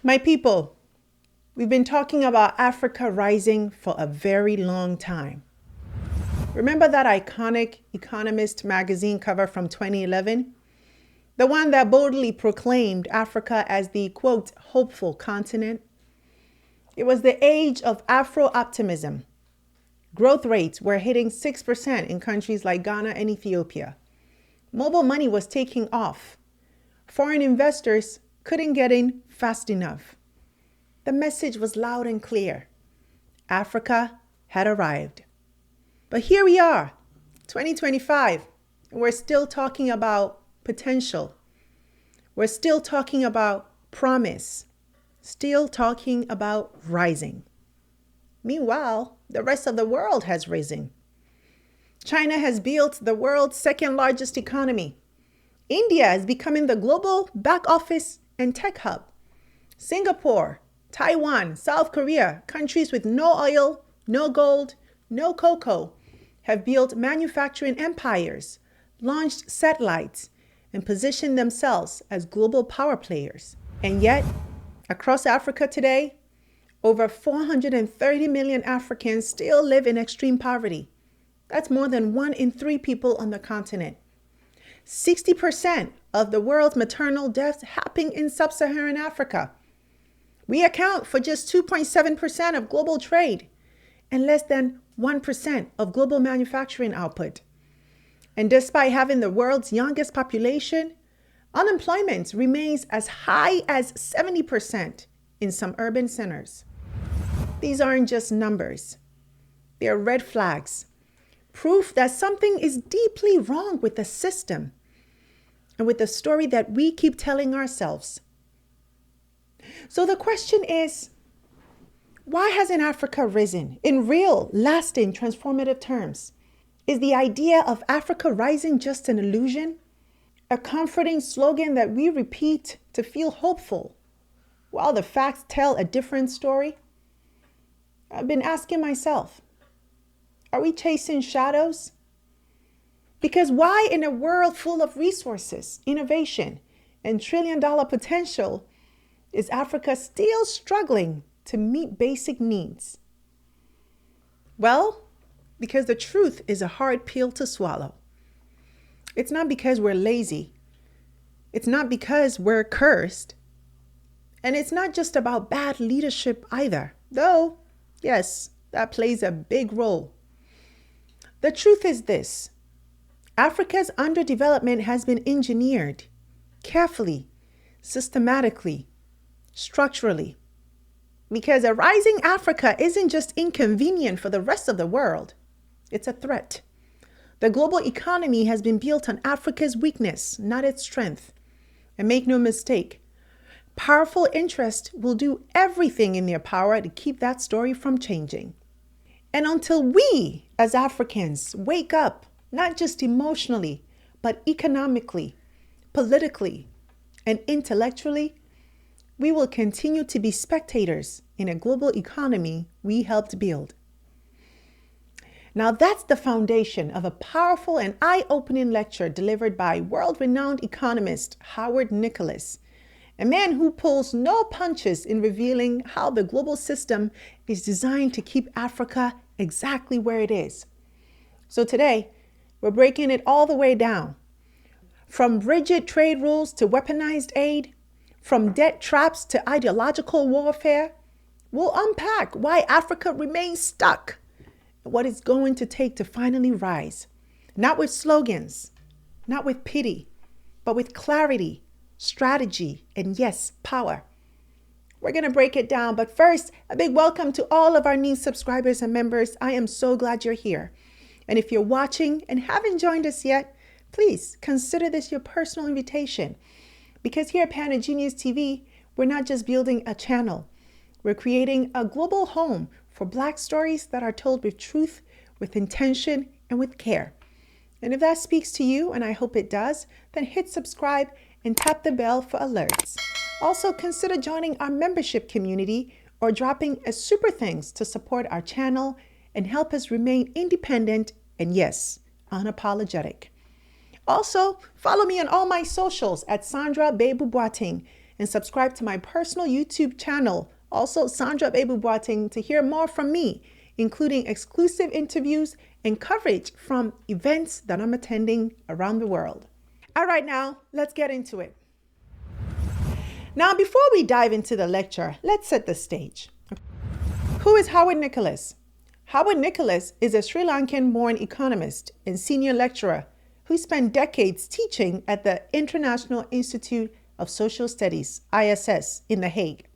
My people, we've been talking about Africa rising for a very long time. Remember that iconic Economist magazine cover from 2011? The one that boldly proclaimed Africa as the, quote, hopeful continent? It was the age of Afro-optimism. Growth rates were hitting 6% in countries like Ghana and Ethiopia. Mobile money was taking off. Foreign investors couldn't get in fast enough. The message was loud and clear. Africa had arrived. But here we are, 2025, and we're still talking about potential. We're still talking about promise. Still talking about rising. Meanwhile, the rest of the world has risen. China has built the world's second largest economy. India is becoming the global back office and tech hub. Singapore, Taiwan, South Korea, countries with no oil, no gold, no cocoa, have built manufacturing empires, launched satellites, and positioned themselves as global power players. And yet, across Africa today, over 430 million Africans still live in extreme poverty. That's more than 1 in 3 people on the continent. 60% of the world's maternal deaths happen in sub-Saharan Africa. We account for just 2.7% of global trade and less than 1% of global manufacturing output. And despite having the world's youngest population, unemployment remains as high as 70% in some urban centers. These aren't just numbers. They're red flags. Proof that something is deeply wrong with the system and with the story that we keep telling ourselves. So the question is, why hasn't Africa risen in real, lasting, transformative terms? Is the idea of Africa rising just an illusion? A comforting slogan that we repeat to feel hopeful, while the facts tell a different story? I've been asking myself, are we chasing shadows? Because why in a world full of resources, innovation, and trillion-dollar potential is Africa still struggling to meet basic needs? Well, because the truth is a hard pill to swallow. It's not because we're lazy. It's not because we're cursed. And it's not just about bad leadership either, though, yes, that plays a big role. The truth is this: Africa's underdevelopment has been engineered carefully, systematically, structurally. Because a rising Africa isn't just inconvenient for the rest of the world, it's a threat. The global economy has been built on Africa's weakness, not its strength. And make no mistake, powerful interests will do everything in their power to keep that story from changing. And until we, as Africans, wake up, not just emotionally, but economically, politically, and intellectually, we will continue to be spectators in a global economy we helped build. Now that's the foundation of a powerful and eye-opening lecture delivered by world-renowned economist Howard Nicholas, a man who pulls no punches in revealing how the global system is designed to keep Africa exactly where it is. So today, we're breaking it all the way down. From rigid trade rules to weaponized aid, from debt traps to ideological warfare, we'll unpack why Africa remains stuck and what it's going to take to finally rise. Not with slogans, not with pity, but with clarity, strategy, and yes, power. We're going to break it down, but first, a big welcome to all of our new subscribers and members. I am so glad you're here. And if you're watching and haven't joined us yet, please consider this your personal invitation. Because here at Panagenius TV, we're not just building a channel. We're creating a global home for Black stories that are told with truth, with intention, and with care. And if that speaks to you, and I hope it does, then hit subscribe and tap the bell for alerts. Also, consider joining our membership community or dropping a super thanks to support our channel and help us remain independent and, yes, unapologetic. Also, follow me on all my socials at Sandra Babu-Boateng and subscribe to my personal YouTube channel, also Sandra Babu-Boateng, to hear more from me, including exclusive interviews and coverage from events that I'm attending around the world. All right, now let's get into it. Now, before we dive into the lecture, let's set the stage. Who is Howard Nicholas? Howard Nicholas is a Sri Lankan-born economist and senior lecturer who spent decades teaching at the International Institute of Social Studies, ISS, in The Hague.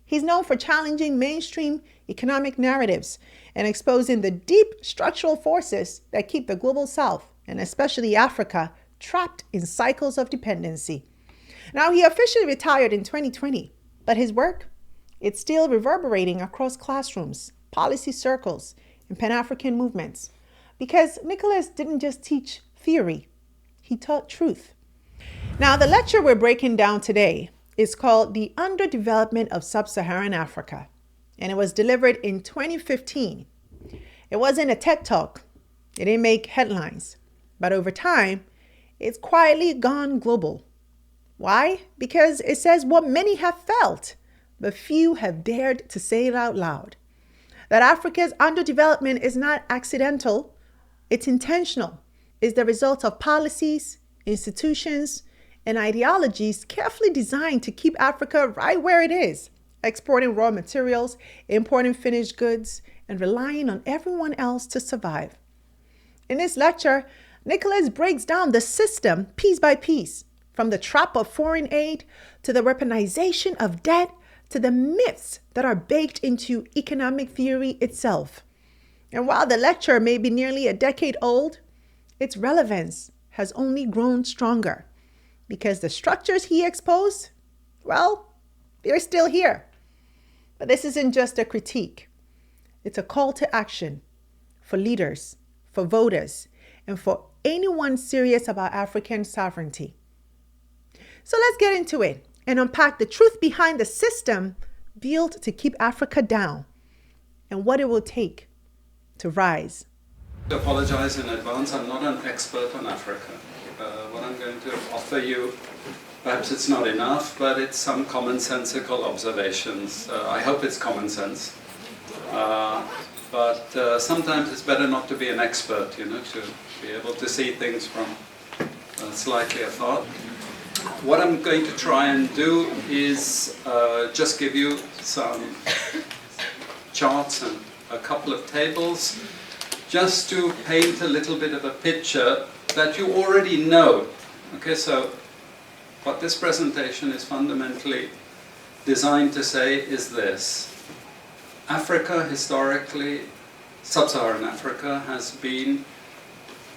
He's known for challenging mainstream economic narratives and exposing the deep structural forces that keep the global South, and especially Africa, trapped in cycles of dependency. Now, he officially retired in 2020, but his work, it's still reverberating across classrooms, policy circles, and Pan-African movements. Because Nicholas didn't just teach theory, he taught truth. Now, the lecture we're breaking down today is called The Underdevelopment of Sub-Saharan Africa, and it was delivered in 2015. It wasn't a TED Talk. It didn't make headlines. But over time, it's quietly gone global. Why? Because it says what many have felt, but few have dared to say it out loud. That Africa's underdevelopment is not accidental, it's intentional. It's the result of policies, institutions, and ideologies carefully designed to keep Africa right where it is, exporting raw materials, importing finished goods, and relying on everyone else to survive. In this lecture, Nicholas breaks down the system piece by piece, from the trap of foreign aid to the weaponization of debt to the myths that are baked into economic theory itself. And while the lecture may be nearly a decade old, its relevance has only grown stronger because the structures he exposed, well, they're still here. But this isn't just a critique. It's a call to action for leaders, for voters, and for anyone serious about African sovereignty. So let's get into it and unpack the truth behind the system built to keep Africa down and what it will take to rise. I apologize in advance, I'm not an expert on Africa. What I'm going to offer you, perhaps it's not enough, but it's some commonsensical observations. I hope it's common sense. But sometimes it's better not to be an expert, to be able to see things from slightly afar. What I'm going to try and do is just give you some charts and a couple of tables just to paint a little bit of a picture that you already know. Okay, so what this presentation is fundamentally designed to say is this. Africa, historically, sub-Saharan Africa, has been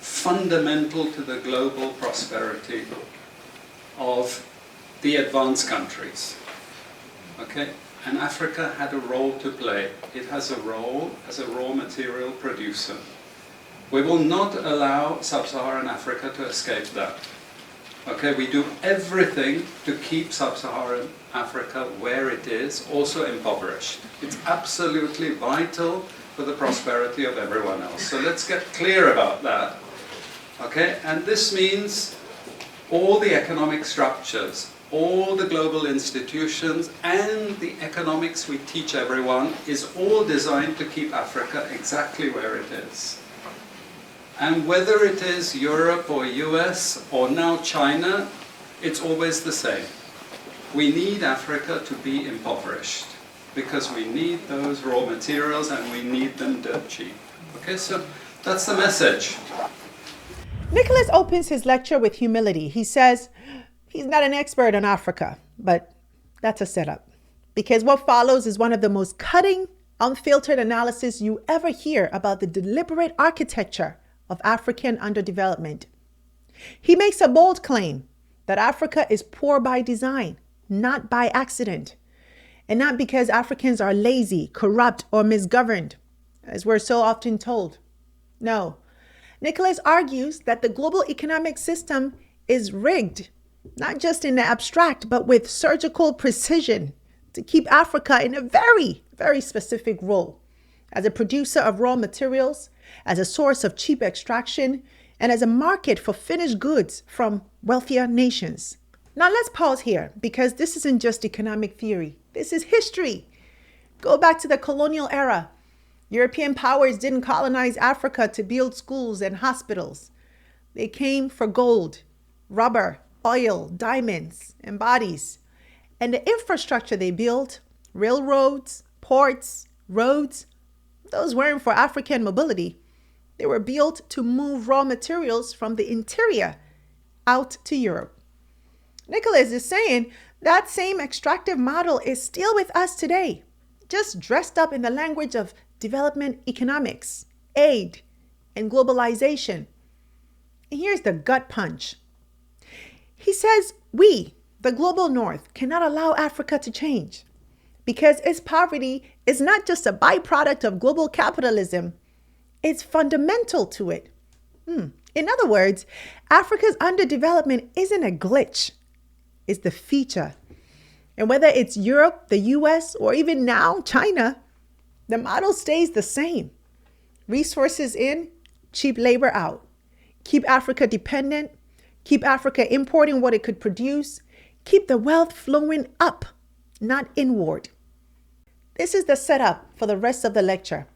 fundamental to the global prosperity of the advanced countries. Okay? And Africa had a role to play. It has a role as a raw material producer. We will not allow sub-Saharan Africa to escape that. Okay, we do everything to keep sub-Saharan Africa where it is, also impoverished. It's absolutely vital for the prosperity of everyone else. So let's get clear about that. Okay, and this means all the economic structures, all the global institutions, and the economics we teach everyone is all designed to keep Africa exactly where it is. And whether it is Europe or US or now China, it's always the same. We need Africa to be impoverished because we need those raw materials and we need them dirt cheap. Okay, so that's the message. Nicholas opens his lecture with humility. He says he's not an expert on Africa, but that's a setup. Because what follows is one of the most cutting, unfiltered analysis you ever hear about the deliberate architecture of African underdevelopment. He makes a bold claim that Africa is poor by design, not by accident, and not because Africans are lazy, corrupt, or misgoverned, as we're so often told. No. Nicholas argues that the global economic system is rigged, not just in the abstract, but with surgical precision to keep Africa in a very, very specific role as a producer of raw materials, as a source of cheap extraction, and as a market for finished goods from wealthier nations. Now let's pause here because this isn't just economic theory. This is history. Go back to the colonial era. European powers didn't colonize Africa to build schools and hospitals. They came for gold, rubber, oil, diamonds, and bodies. And the infrastructure they built, railroads, ports, roads, those weren't for African mobility. They were built to move raw materials from the interior out to Europe. Nicholas is saying that same extractive model is still with us today, just dressed up in the language of development economics, aid, and globalization. And here's the gut punch. He says we, the global north, cannot allow Africa to change because its poverty is not just a byproduct of global capitalism, it's fundamental to it. In other words, Africa's underdevelopment isn't a glitch, it's the feature. And whether it's Europe, the US, or even now, China, the model stays the same. Resources in, cheap labor out. Keep Africa dependent, keep Africa importing what it could produce, keep the wealth flowing up, not inward. This is the setup for the rest of the lecture.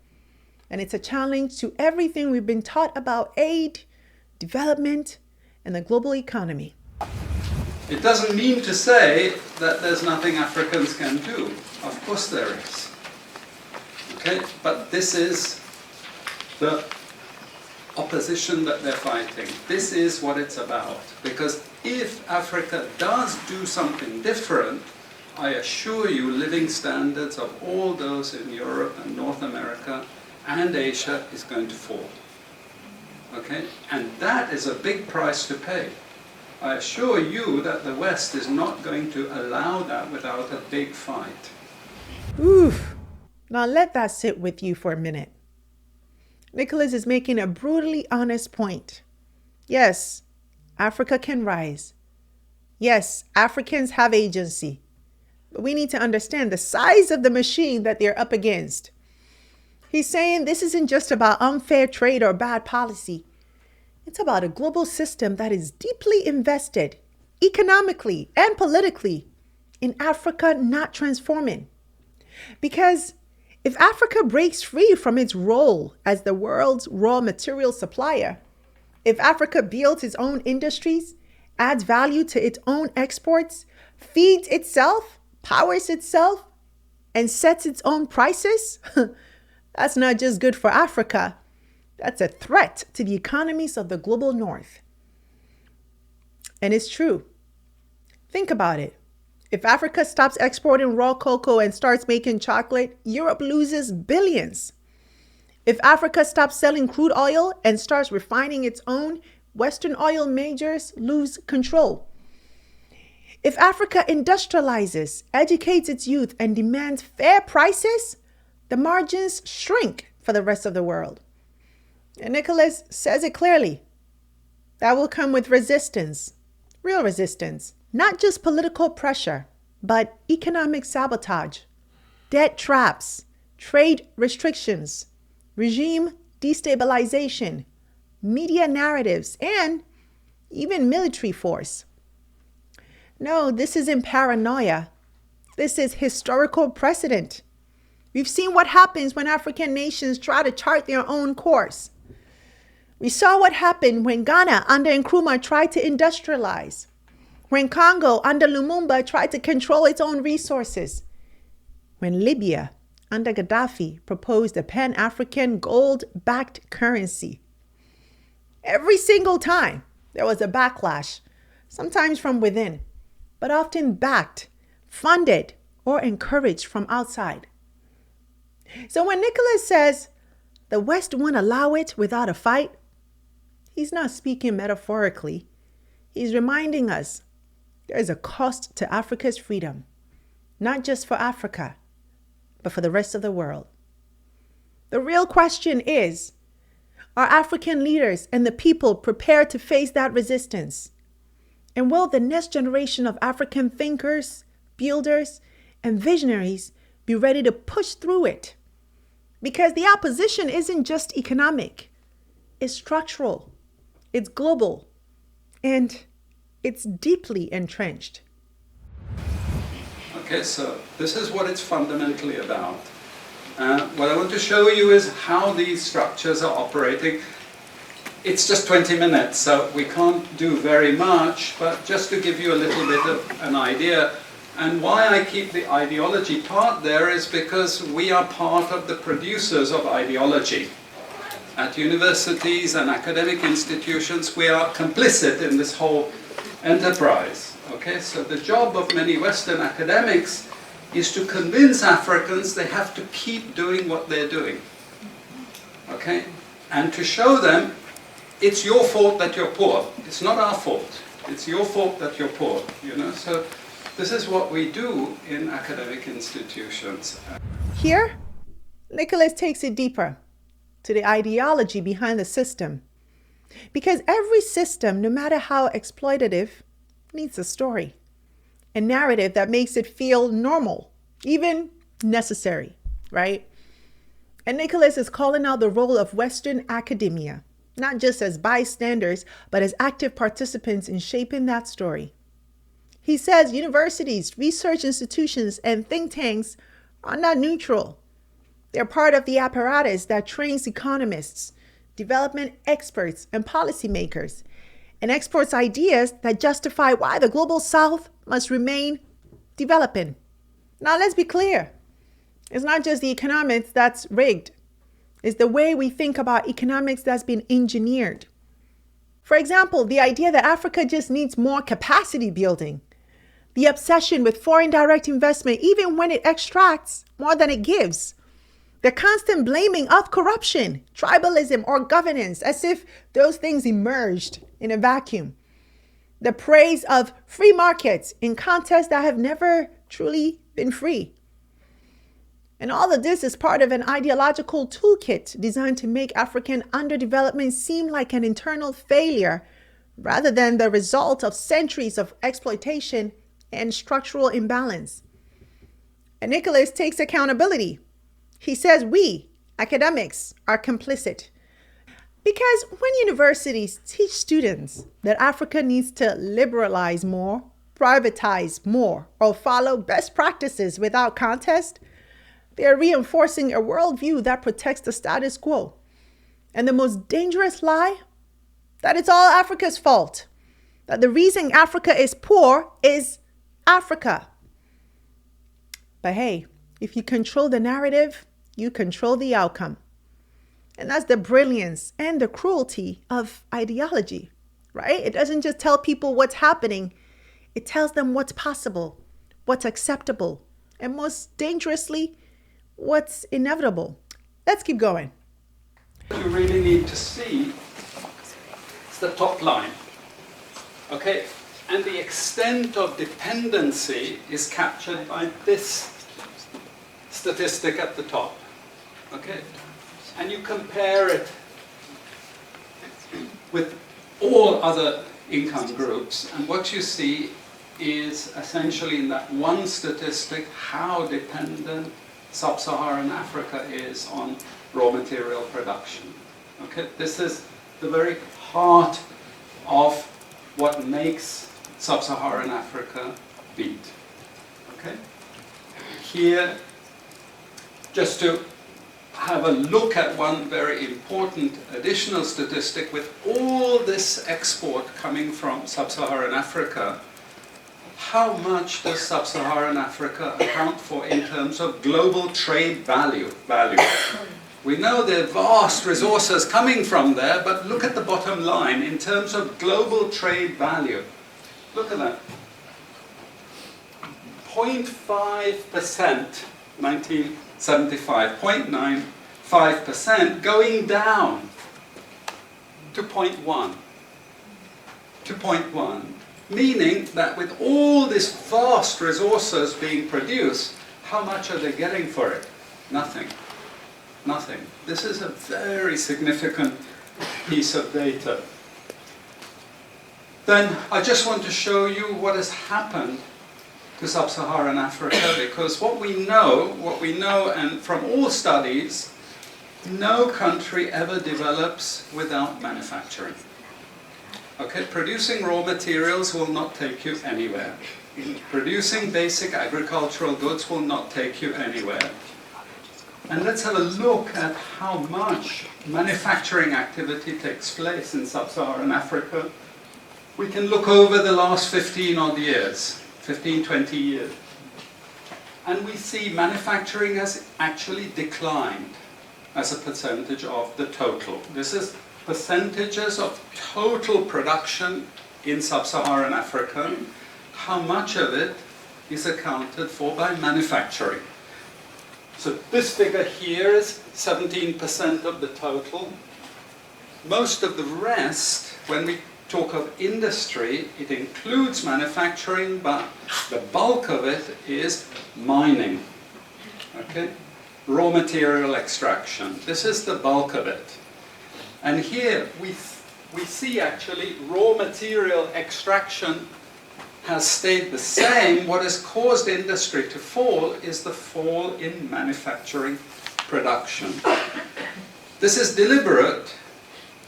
And it's a challenge to everything we've been taught about aid, development, and the global economy. It doesn't mean to say that there's nothing Africans can do. Of course there is. Okay, but this is the opposition that they're fighting. This is what it's about. Because if Africa does do something different, I assure you living standards of all those in Europe and North America and Asia is going to fall. Okay? And that is a big price to pay. I assure you that the West is not going to allow that without a big fight. Oof. Now let that sit with you for a minute. Nicholas is making a brutally honest point. Yes, Africa can rise. Yes, Africans have agency. But we need to understand the size of the machine that they're up against. He's saying this isn't just about unfair trade or bad policy. It's about a global system that is deeply invested economically and politically in Africa not transforming. Because if Africa breaks free from its role as the world's raw material supplier, if Africa builds its own industries, adds value to its own exports, feeds itself, powers itself, and sets its own prices, that's not just good for Africa. That's a threat to the economies of the global north. And it's true. Think about it. If Africa stops exporting raw cocoa and starts making chocolate, Europe loses billions. If Africa stops selling crude oil and starts refining its own, Western oil majors lose control. If Africa industrializes, educates its youth, and demands fair prices, the margins shrink for the rest of the world. And Nicholas says it clearly. That will come with resistance, real resistance, not just political pressure, but economic sabotage, debt traps, trade restrictions, regime destabilization, media narratives, and even military force. No, this isn't paranoia. This is historical precedent. We've seen what happens when African nations try to chart their own course. We saw what happened when Ghana under Nkrumah tried to industrialize, when Congo under Lumumba tried to control its own resources, when Libya under Gaddafi proposed a Pan-African gold-backed currency. Every single time there was a backlash, sometimes from within, but often backed, funded, or encouraged from outside. So when Nicholas says the West won't allow it without a fight, he's not speaking metaphorically. He's reminding us there is a cost to Africa's freedom, not just for Africa, but for the rest of the world. The real question is, are African leaders and the people prepared to face that resistance? And will the next generation of African thinkers, builders, and visionaries be ready to push through it? Because the opposition isn't just economic, it's structural, it's global, and It's deeply entrenched. Okay, so this is what it's fundamentally about. What I want to show you is how these structures are operating. It's just 20 minutes, so we can't do very much, but just to give you a little bit of an idea. And why I keep the ideology part there is because we are part of the producers of ideology. At universities and academic institutions, we are complicit in this whole enterprise. Okay, so the job of many Western academics is to convince Africans they have to keep doing what they're doing. Okay, and to show them it's your fault that you're poor. It's not our fault. It's your fault that you're poor. You know, so this is what we do in academic institutions. Here, Nicholas takes it deeper to the ideology behind the system. Because every system, no matter how exploitative, needs a story, a narrative that makes it feel normal, even necessary, right? And Nicholas is calling out the role of Western academia, not just as bystanders, but as active participants in shaping that story. He says universities, research institutions, and think tanks are not neutral. They're part of the apparatus that trains economists, development experts, and policymakers, and exports ideas that justify why the global South must remain developing. Now, let's be clear. It's not just the economics that's rigged. It's the way we think about economics that's been engineered. For example, the idea that Africa just needs more capacity building. The obsession with foreign direct investment, even when it extracts more than it gives. The constant blaming of corruption, tribalism, or governance, as if those things emerged in a vacuum. The praise of free markets in contests that have never truly been free. And all of this is part of an ideological toolkit designed to make African underdevelopment seem like an internal failure rather than the result of centuries of exploitation and structural imbalance. And Nicholas takes accountability. He says we, academics, are complicit. Because when universities teach students that Africa needs to liberalize more, privatize more, or follow best practices without contest, they are reinforcing a worldview that protects the status quo. And the most dangerous lie? That it's all Africa's fault. That the reason Africa is poor is Africa. But hey, if you control the narrative, you control the outcome. And that's the brilliance and the cruelty of ideology, right? It doesn't just tell people what's happening. It tells them what's possible, what's acceptable, and most dangerously, what's inevitable. Let's keep going. What you really need to see is the top line. Okay? And the extent of dependency is captured by this statistic at the top. Okay? And you compare it with all other income groups, and what you see is essentially in that one statistic how dependent sub-Saharan Africa is on raw material production. Okay? This is the very heart of what makes sub-Saharan Africa beat. Okay? Here, just to have a look at one very important additional statistic, with all this export coming from sub-Saharan Africa, how much does sub-Saharan Africa account for in terms of global trade value? We know there are vast resources coming from there, but look at the bottom line in terms of global trade value. Look at that. 0.5%, 1975, 0.95%, going down to 0.1. To 0.1. Meaning that with all these vast resources being produced, how much are they getting for it? Nothing. Nothing. This is a very significant piece of data. Then I just want to show you what has happened to sub-Saharan Africa, because what we know, and from all studies, no country ever develops without manufacturing. Okay, producing raw materials will not take you anywhere. Producing basic agricultural goods will not take you anywhere. And let's have a look at how much manufacturing activity takes place in sub-Saharan Africa. We can look over the last 15 odd years, 15, 20 years. And we see manufacturing has actually declined as a percentage of the total. This is percentages of total production in sub-Saharan Africa. How much of it is accounted for by manufacturing? So this figure here is 17% of the total. Most of the rest, when we talk of industry, it includes manufacturing, but the bulk of it is mining. Okay? Raw material extraction. This is the bulk of it. And here we see actually raw material extraction has stayed the same. What has caused industry to fall is the fall in manufacturing production. This is deliberate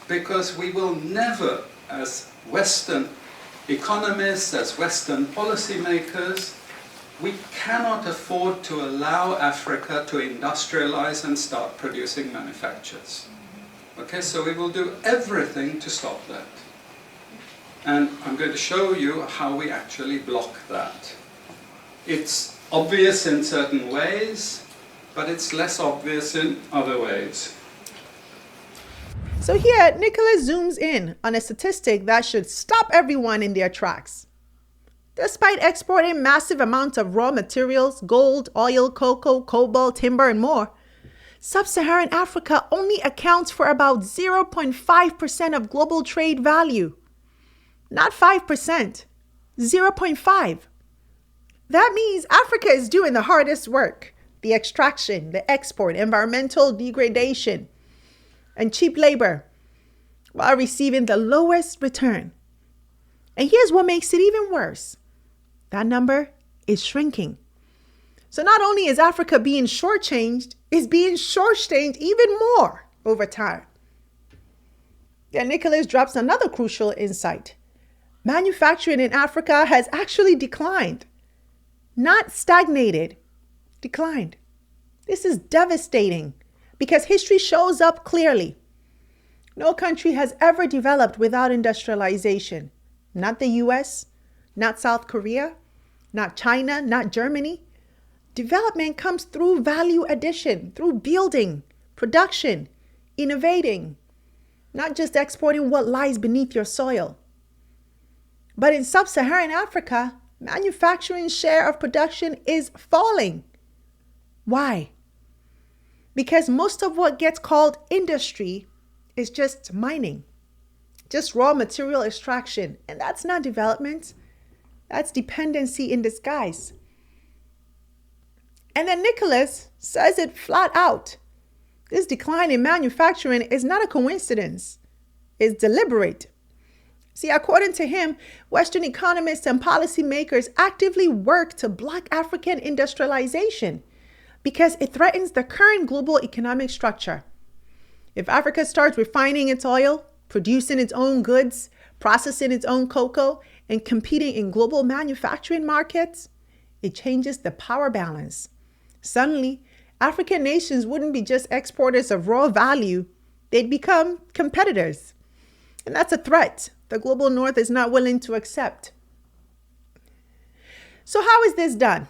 because we will never, as Western economists, as Western policymakers, we cannot afford to allow Africa to industrialize and start producing manufactures. Okay, so we will do everything to stop that. And I'm going to show you how we actually block that. It's obvious in certain ways, but it's less obvious in other ways. So here, Nicholas zooms in on a statistic that should stop everyone in their tracks. Despite exporting massive amounts of raw materials, gold, oil, cocoa, cobalt, timber, and more, Sub-Saharan Africa only accounts for about 0.5% of global trade value. Not 5%, 0.5. That means Africa is doing the hardest work, the extraction, the export, environmental degradation, and cheap labor, while receiving the lowest return. And here's what makes it even worse. That number is shrinking. So not only is Africa being shortchanged, it's being shortchanged even more over time. Then Nicholas drops another crucial insight. Manufacturing in Africa has actually declined, not stagnated, declined. This is devastating because history shows up clearly. No country has ever developed without industrialization. Not the US, not South Korea, not China, not Germany. Development comes through value addition, through building, production, innovating, not just exporting what lies beneath your soil. But in sub-Saharan Africa, manufacturing share of production is falling. Why? Because most of what gets called industry is just mining, just raw material extraction. And that's not development. That's dependency in disguise. And then Nicholas says it flat out. This decline in manufacturing is not a coincidence. It's deliberate. See, according to him, Western economists and policymakers actively work to block African industrialization because it threatens the current global economic structure. If Africa starts refining its oil, producing its own goods, processing its own cocoa, and competing in global manufacturing markets, it changes the power balance. Suddenly, African nations wouldn't be just exporters of raw value, they'd become competitors. And that's a threat the global north is not willing to accept. So how is this done?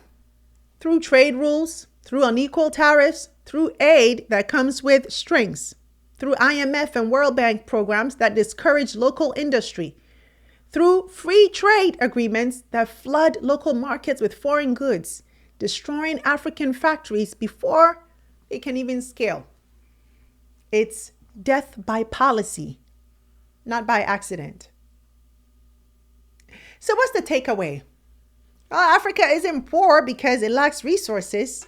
Through trade rules, through unequal tariffs, through aid that comes with strings, through IMF and World Bank programs that discourage local industry, through free trade agreements that flood local markets with foreign goods, destroying African factories before they can even scale. It's death by policy, not by accident. So what's the takeaway? Well, Africa isn't poor because it lacks resources.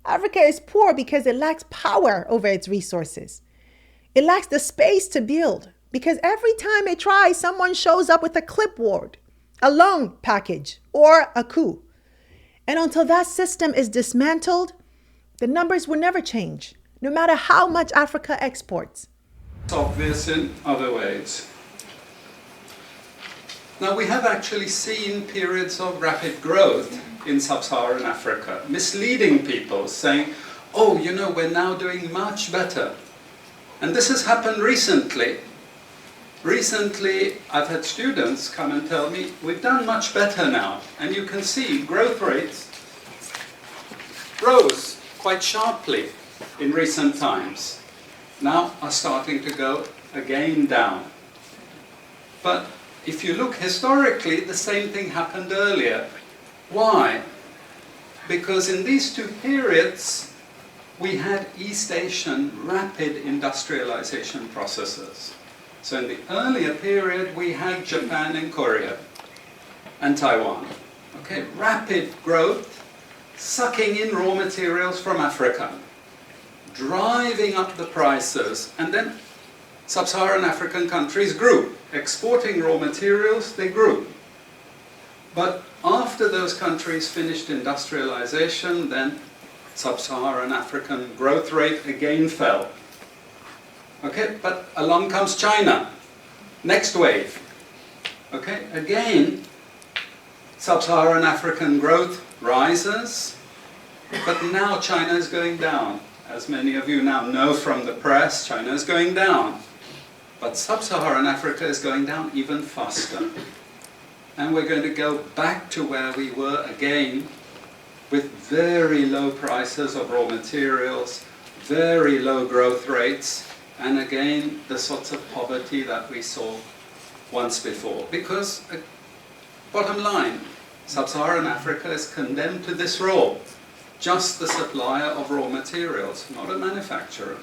Africa is poor because it lacks power over its resources. It lacks the space to build because every time it tries, someone shows up with a clipboard, a loan package, or a coup. And until that system is dismantled, the numbers will never change, no matter how much Africa exports. It's obvious in other ways. Now, we have actually seen periods of rapid growth in sub-Saharan Africa, misleading people, saying, oh, you know, we're now doing much better. And this has happened recently. Recently, I've had students come and tell me, we've done much better now. And you can see growth rates rose quite sharply in recent times. Now are starting to go again down. But if you look historically, the same thing happened earlier. Why? Because in these two periods, we had East Asian rapid industrialization processes. So in the earlier period, we had Japan and Korea and Taiwan. Okay, rapid growth, sucking in raw materials from Africa, driving up the prices, and then sub-Saharan African countries grew. Exporting raw materials, they grew. But after those countries finished industrialization, then sub-Saharan African growth rate again fell. Okay, but along comes China. Next wave. Okay, again, sub-Saharan African growth rises, but now China is going down. As many of you now know from the press, China is going down. But sub-Saharan Africa is going down even faster. And we're going to go back to where we were again, with very low prices of raw materials, very low growth rates, and again, the sorts of poverty that we saw once before. Because, bottom line, sub-Saharan Africa is condemned to this role. Just the supplier of raw materials, not a manufacturer.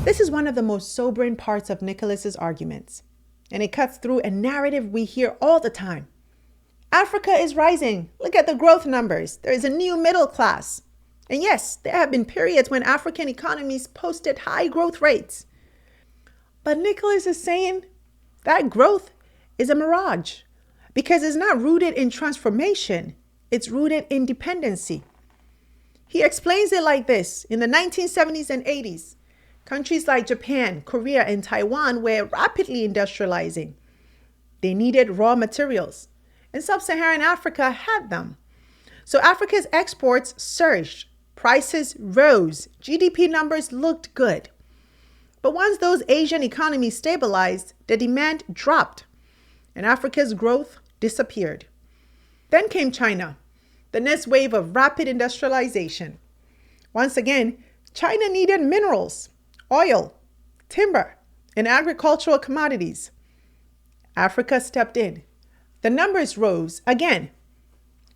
This is one of the most sobering parts of Nicholas's arguments, and it cuts through a narrative we hear all the time. Africa is rising. Look at the growth numbers. There is a new middle class. And yes, there have been periods when African economies posted high growth rates. But Nicholas is saying that growth is a mirage because it's not rooted in transformation. It's rooted in dependency. He explains it like this. In the 1970s and 80s, countries like Japan, Korea, and Taiwan were rapidly industrializing. They needed raw materials, and sub-Saharan Africa had them. So Africa's exports surged, prices rose, GDP numbers looked good. But once those Asian economies stabilized, the demand dropped, and Africa's growth disappeared. Then came China, the next wave of rapid industrialization. Once again, China needed minerals, oil, timber, and agricultural commodities. Africa stepped in. The numbers rose again.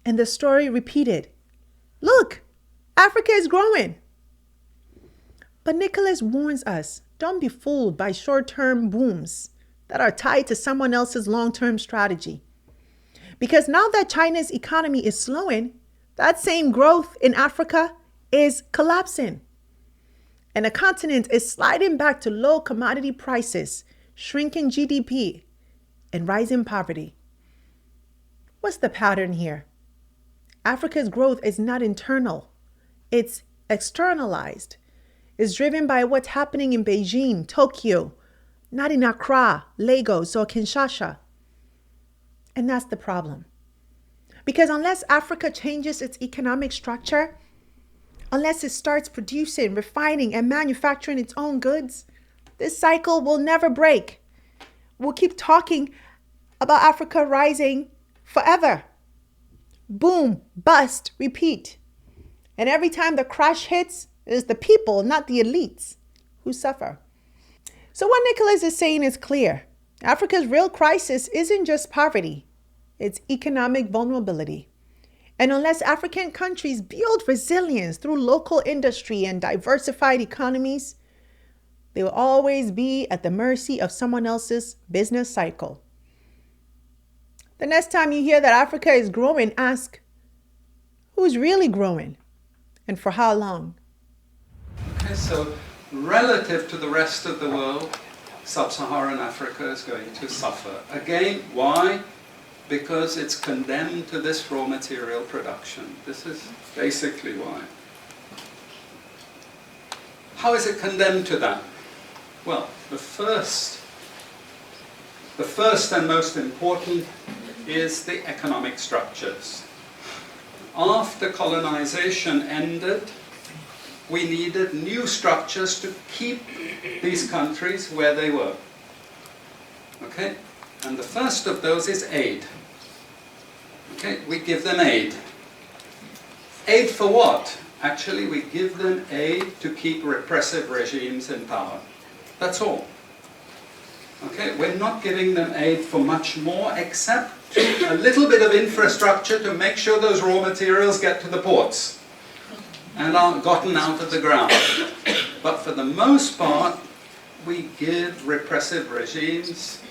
And the story repeated. Look, Africa is growing. But Nicholas warns us, don't be fooled by short-term booms that are tied to someone else's long-term strategy. Because now that China's economy is slowing, that same growth in Africa is collapsing. And the continent is sliding back to low commodity prices, shrinking GDP, and rising poverty. What's the pattern here? Africa's growth is not internal. It's externalized. It's driven by what's happening in Beijing, Tokyo, not in Accra, Lagos, or Kinshasa. And that's the problem. Because unless Africa changes its economic structure, unless it starts producing, refining, and manufacturing its own goods, this cycle will never break. We'll keep talking about Africa rising forever. Boom, bust, repeat. And every time the crash hits, it is the people, not the elites, who suffer. So what Nicholas is saying is clear. Africa's real crisis isn't just poverty. It's economic vulnerability. And unless African countries build resilience through local industry and diversified economies, they will always be at the mercy of someone else's business cycle. The next time you hear that Africa is growing, ask, who's really growing and for how long? Okay, so relative to the rest of the world, sub-Saharan Africa is going to suffer. Again, why? Because it's condemned to this raw material production. This is basically why. How is it condemned to that? Well, the first The first and most important is the economic structures. After colonization ended, we needed new structures to keep these countries where they were. Okay? And the first of those is aid. Okay? We give them aid. Aid for what? Actually, we give them aid to keep repressive regimes in power. That's all. Okay? We're not giving them aid for much more, except a little bit of infrastructure to make sure those raw materials get to the ports and aren't gotten out of the ground. But for the most part, we give repressive regimes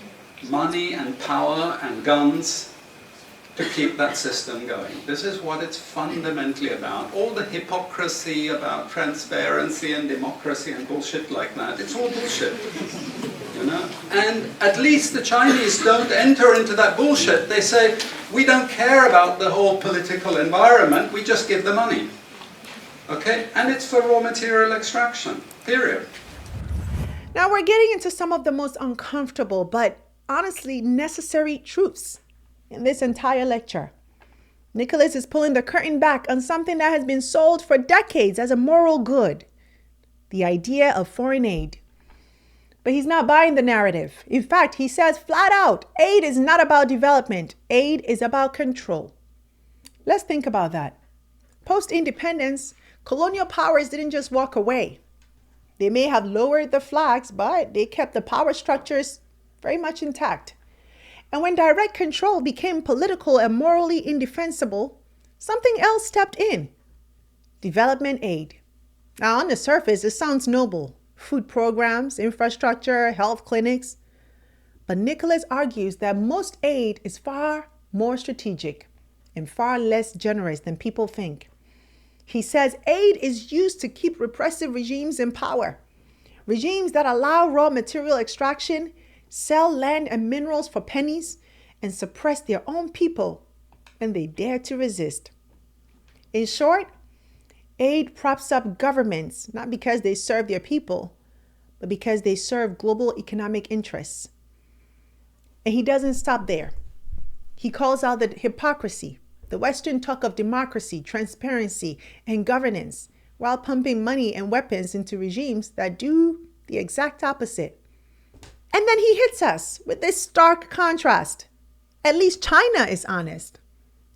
money and power and guns to keep that system going. This is what it's fundamentally about. All the hypocrisy about transparency and democracy and bullshit like that, it's all bullshit. You know? And at least the Chinese don't enter into that bullshit. They say, we don't care about the whole political environment, we just give the money. Okay? And it's for raw material extraction, period. Now we're getting into some of the most uncomfortable, but honestly necessary truths in this entire lecture. Nicholas is pulling the curtain back on something that has been sold for decades as a moral good, the idea of foreign aid. But he's not buying the narrative. In fact, he says flat out, aid is not about development. Aid is about control. Let's think about that. Post-independence, colonial powers didn't just walk away. They may have lowered the flags, but they kept the power structures very much intact. And when direct control became political and morally indefensible, something else stepped in. Development aid. Now, on the surface, it sounds noble. Food programs, infrastructure, health clinics. But Nicholas argues that most aid is far more strategic and far less generous than people think. He says aid is used to keep repressive regimes in power. Regimes that allow raw material extraction, sell land and minerals for pennies, and suppress their own people when they dare to resist. In short, aid props up governments, not because they serve their people, but because they serve global economic interests. And he doesn't stop there. He calls out the hypocrisy, the Western talk of democracy, transparency, and governance, while pumping money and weapons into regimes that do the exact opposite. And then he hits us with this stark contrast. At least China is honest.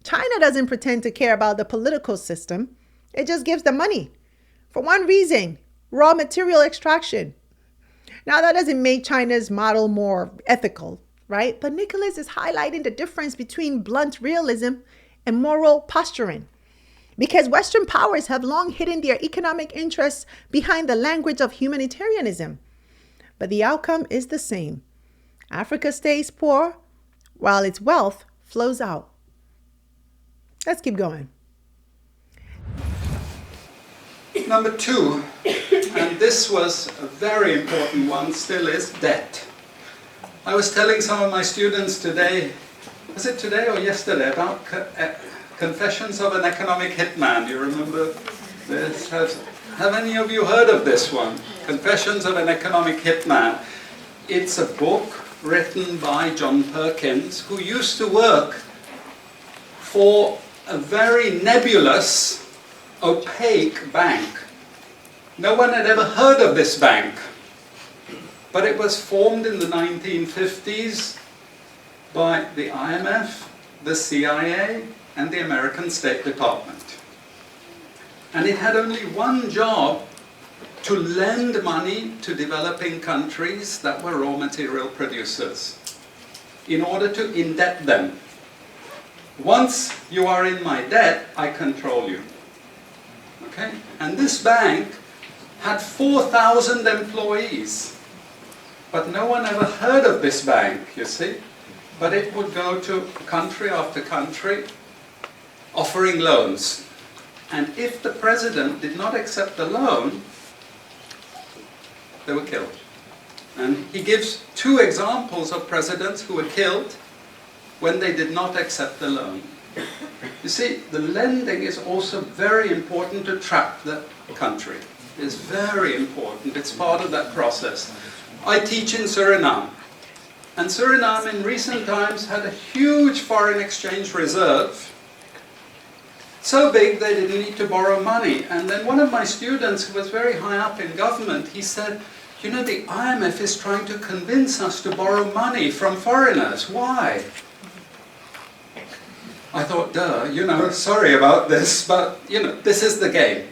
China doesn't pretend to care about the political system. It just gives the money. For one reason, raw material extraction. Now, that doesn't make China's model more ethical, right? But Nicholas is highlighting the difference between blunt realism and moral posturing. Because Western powers have long hidden their economic interests behind the language of humanitarianism. But the outcome is the same. Africa stays poor while its wealth flows out. Let's keep going. Number two, and this was a very important one, still is debt. I was telling some of my students today, was it today or yesterday, about Confessions of an Economic Hitman. You remember this? Have any of you heard of this one? Confessions of an Economic Hitman. It's a book written by John Perkins, who used to work for a very nebulous, opaque bank. No one had ever heard of this bank, but it was formed in the 1950s by the IMF, the CIA, and the American State Department. And it had only one job: to lend money to developing countries that were raw material producers in order to indebt them. Once you are in my debt, I control you. Okay? And this bank had 4,000 employees. But no one ever heard of this bank, you see. But it would go to country after country offering loans. And if the president did not accept the loan, they were killed. And he gives two examples of presidents who were killed when they did not accept the loan. You see, the lending is also very important to trap the country. It's very important. It's part of that process. I teach in Suriname. And Suriname in recent times had a huge foreign exchange reserve, so big they didn't need to borrow money. And then one of my students who was very high up in government, he said, you know, the IMF is trying to convince us to borrow money from foreigners. Why? I thought, duh, you know, sorry about this, but, you know, this is the game.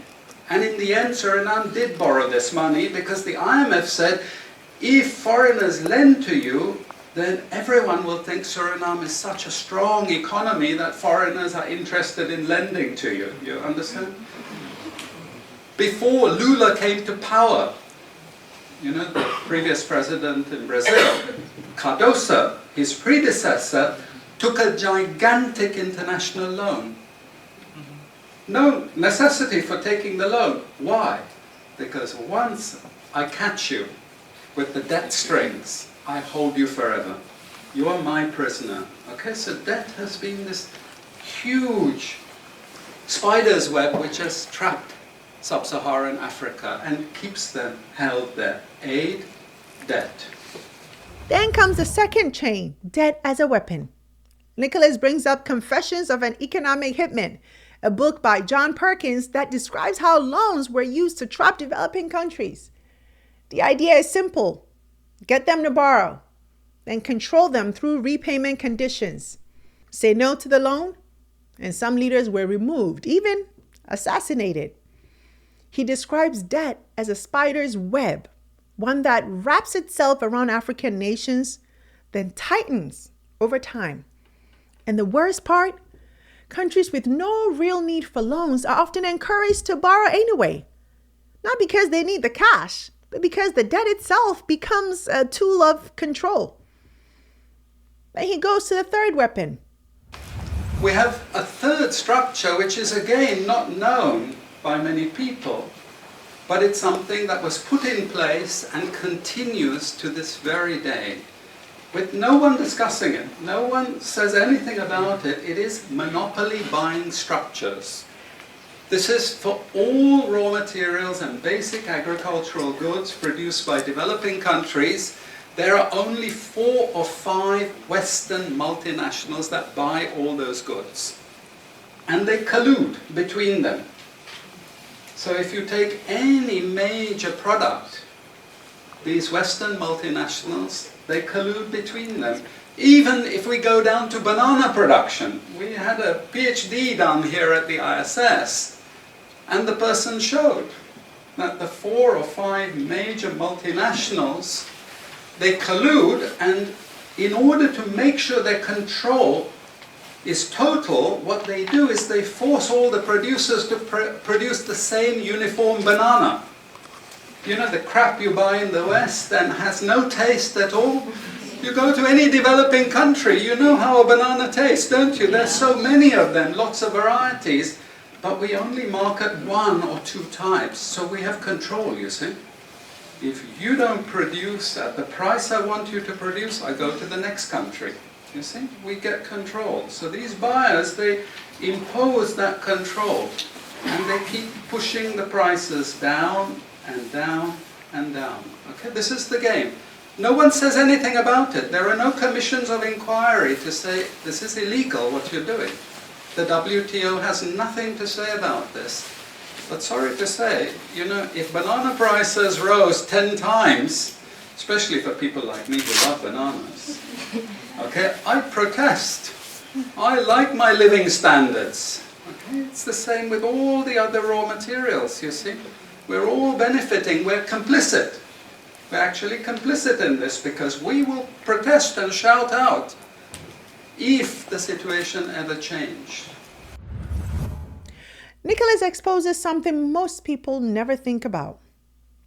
And in the end, Suriname did borrow this money because the IMF said, if foreigners lend to you, then everyone will think Suriname is such a strong economy that foreigners are interested in lending to you. You understand? Before Lula came to power, you know, the previous president in Brazil, Cardoso, his predecessor, took a gigantic international loan. No necessity for taking the loan. Why? Because once I catch you with the debt strings, I hold you forever. You are my prisoner. Okay, so debt has been this huge spider's web which has trapped sub-Saharan Africa and keeps them held there. Aid, debt. Then comes the second chain, debt as a weapon. Nicholas brings up Confessions of an Economic Hitman, a book by John Perkins that describes how loans were used to trap developing countries. The idea is simple. Get them to borrow, then control them through repayment conditions. Say no to the loan, and some leaders were removed, even assassinated. He describes debt as a spider's web, one that wraps itself around African nations, then tightens over time. And the worst part, countries with no real need for loans are often encouraged to borrow anyway. Not because they need the cash, but because the debt itself becomes a tool of control. Then he goes to the third weapon. We have a third structure which is again not known by many people, but it's something that was put in place and continues to this very day, with no one discussing it. No one says anything about it. It is monopoly buying structures. This is for all raw materials and basic agricultural goods produced by developing countries. There are only 4 or 5 Western multinationals that buy all those goods. And they collude between them. So if you take any major product, these Western multinationals, they collude between them. Even if we go down to banana production, we had a PhD done here at the ISS, and the person showed that the 4 or 5 major multinationals, they collude, and in order to make sure their control is total, what they do is they force all the producers to produce the same uniform banana. You know, the crap you buy in the West and has no taste at all. You go to any developing country, you know how a banana tastes, don't you? There's so many of them, lots of varieties, but we only market 1 or 2 types, so we have control, you see. If you don't produce at the price I want you to produce, I go to the next country. You see, we get control. So these buyers, they impose that control, and they keep pushing the prices down and down and down. Okay, this is the game. No one says anything about it. There are no commissions of inquiry to say, this is illegal, what you're doing. The WTO has nothing to say about this. But sorry to say, you know, if banana prices rose 10 times, especially for people like me who love bananas, okay, I protest. I like my living standards. Okay, it's the same with all the other raw materials, you see. We're all benefiting, we're complicit. We're actually complicit in this because we will protest and shout out if the situation ever changed. Nicholas exposes something most people never think about.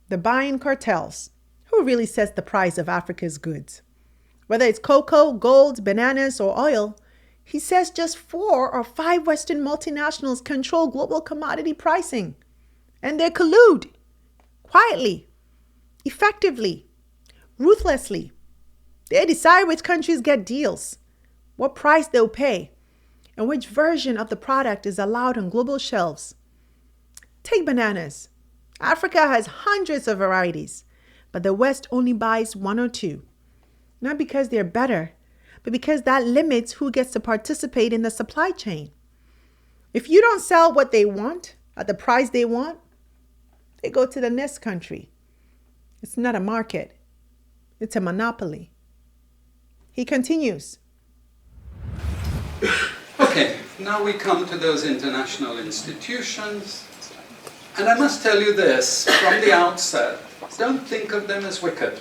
The buying cartels. Who really sets the price of Africa's goods? Whether it's cocoa, gold, bananas, or oil, he says just 4 or 5 Western multinationals control global commodity pricing. And they collude quietly, effectively, ruthlessly. They decide which countries get deals, what price they'll pay, and which version of the product is allowed on global shelves. Take bananas. Africa has hundreds of varieties, but the West only buys 1 or 2. Not because they're better, but because that limits who gets to participate in the supply chain. If you don't sell what they want at the price they want, they go to the next country. It's not a market. It's a monopoly. He continues. Okay, now we come to those international institutions. And I must tell you this, from the outset, don't think of them as wicked.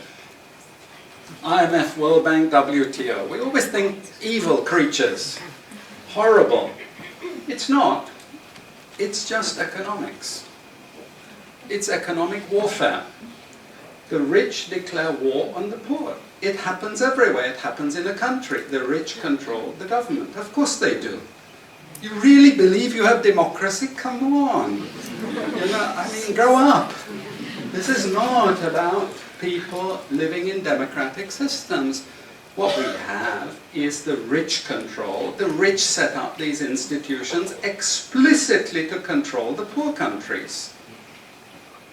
IMF, World Bank, WTO. We always think evil creatures, horrible. It's not. It's just economics. It's economic warfare. The rich declare war on the poor. It happens everywhere. It happens in a country. The rich control the government. Of course they do. You really believe you have democracy? Come on. Grow up. This is not about people living in democratic systems. What we have is the rich control. The rich set up these institutions explicitly to control the poor countries.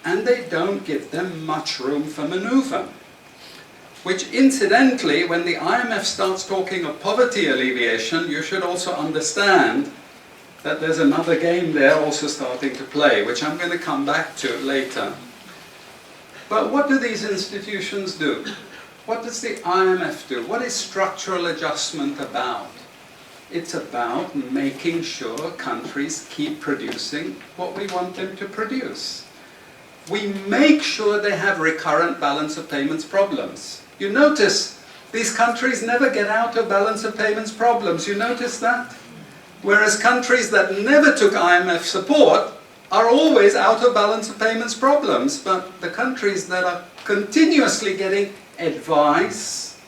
And they don't give them much room for maneuver. Which incidentally, when the IMF starts talking of poverty alleviation, you should also understand that there's another game there also starting to play, which I'm going to come back to later. But what do these institutions do? What does the IMF do? What is structural adjustment about? It's about making sure countries keep producing what we want them to produce. We make sure they have recurrent balance of payments problems. You notice these countries never get out of balance of payments problems. You notice that? Whereas countries that never took IMF support are always out of balance of payments problems. But the countries that are continuously getting advice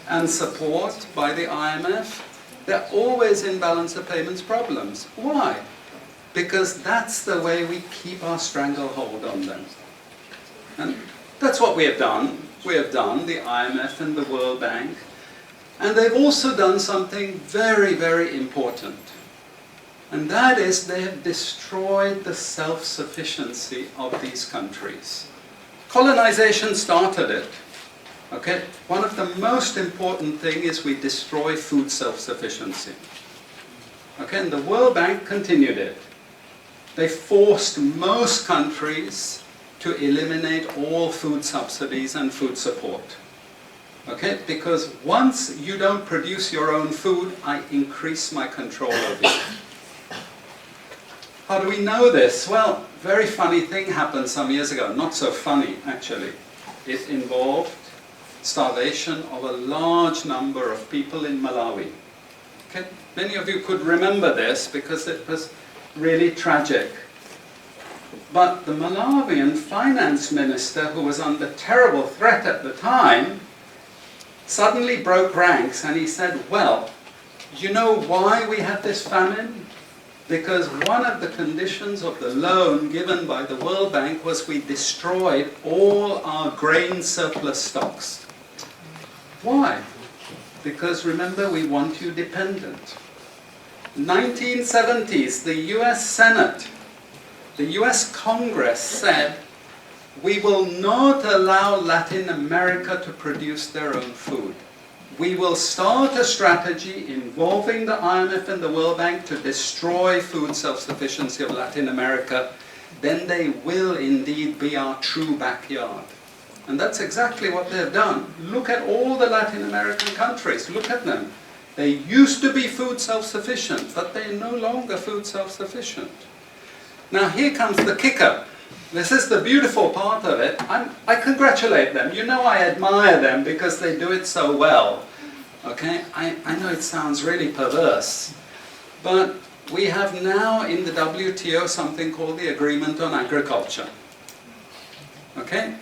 and support by the IMF, they're always in balance of payments problems. Why? Because that's the way we keep our stranglehold on them. And that's what we have done. We have done, the IMF and the World Bank. And they've also done something very, very important. And that is they have destroyed the self-sufficiency of these countries. Colonization started it. Okay? One of the most important things is we destroy food self-sufficiency. Okay? And the World Bank continued it. They forced most countries to eliminate all food subsidies and food support. Okay? Because once you don't produce your own food, I increase my control over you. How do we know this? Well, very funny thing happened some years ago. Not so funny, actually. It involved starvation of a large number of people in Malawi. Okay? Many of you could remember this because it was really tragic. But the Malawian finance minister, who was under terrible threat at the time, suddenly broke ranks and he said, well, you know why we had this famine? Because one of the conditions of the loan given by the World Bank was we destroyed all our grain surplus stocks. Why? Because remember, we want you dependent. 1970s, the US Senate, the US Congress said, we will not allow Latin America to produce their own food. We will start a strategy involving the IMF and the World Bank to destroy food self-sufficiency of Latin America. Then they will indeed be our true backyard. And that's exactly what they've done. Look at all the Latin American countries. Look at them. They used to be food self-sufficient, but they're no longer food self-sufficient. Now here comes the kicker. This is the beautiful part of it. I congratulate them. You know I admire them because they do it so well. Okay? I know it sounds really perverse. But we have now in the WTO something called the Agreement on Agriculture. Okay?